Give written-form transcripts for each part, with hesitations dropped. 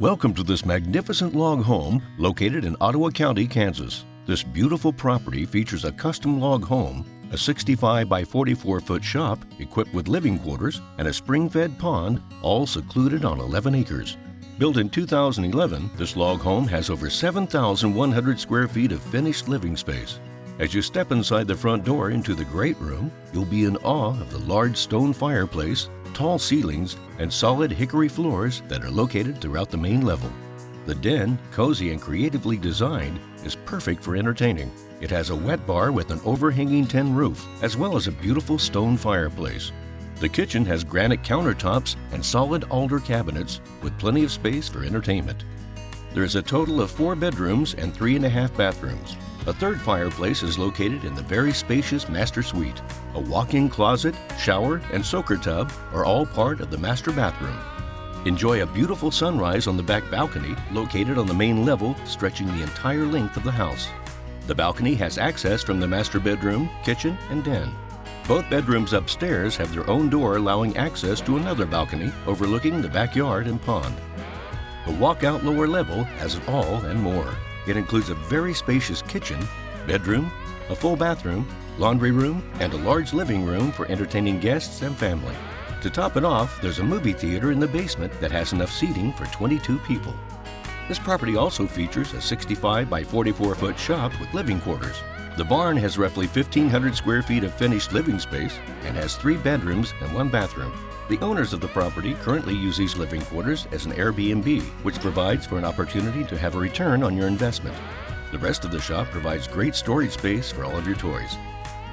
Welcome to this magnificent log home located in Ottawa County, Kansas. This beautiful property features a custom log home, a 65 by 44-foot shop equipped with living quarters, and a spring-fed pond, all secluded on 11 acres. Built in 2011, this log home has over 7,100 square feet of finished living space. As you step inside the front door into the great room, you'll be in awe of the large stone fireplace, tall ceilings, and solid hickory floors that are located throughout the main level. The den, cozy and creatively designed, is perfect for entertaining. It has a wet bar with an overhanging tin roof, as well as a beautiful stone fireplace. The kitchen has granite countertops and solid alder cabinets with plenty of space for entertainment. There is a total of 4 bedrooms and 3.5 bathrooms. A third fireplace is located in the very spacious master suite. A walk-in closet, shower, and soaker tub are all part of the master bathroom. Enjoy a beautiful sunrise on the back balcony located on the main level, stretching the entire length of the house. The balcony has access from the master bedroom, kitchen, and den. Both bedrooms upstairs have their own door allowing access to another balcony overlooking the backyard and pond. The walkout lower level has it all and more. It includes a very spacious kitchen, bedroom, a full bathroom, laundry room, and a large living room for entertaining guests and family. To top it off, there's a movie theater in the basement that has enough seating for 22 people. This property also features a 65 by 44-foot shop with living quarters. The barn has roughly 1,500 square feet of finished living space and has 3 bedrooms and 1 bathroom. The owners of the property currently use these living quarters as an Airbnb, which provides for an opportunity to have a return on your investment. The rest of the shop provides great storage space for all of your toys.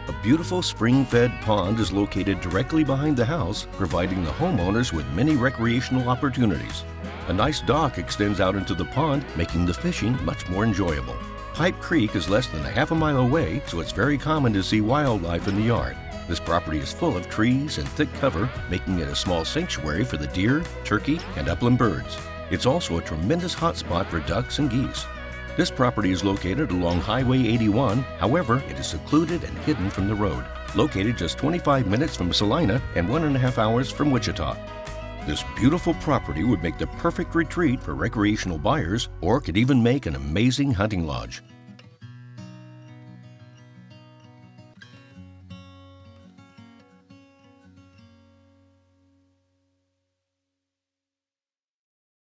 A beautiful spring-fed pond is located directly behind the house, providing the homeowners with many recreational opportunities. A nice dock extends out into the pond, making the fishing much more enjoyable. Pipe Creek is less than a half a mile away, so it's very common to see wildlife in the yard. This property is full of trees and thick cover, making it a small sanctuary for the deer, turkey, and upland birds. It's also a tremendous hotspot for ducks and geese. This property is located along Highway 81, however, it is secluded and hidden from the road. Located just 25 minutes from Salina and 1.5 hours from Wichita. This beautiful property would make the perfect retreat for recreational buyers, or could even make an amazing hunting lodge.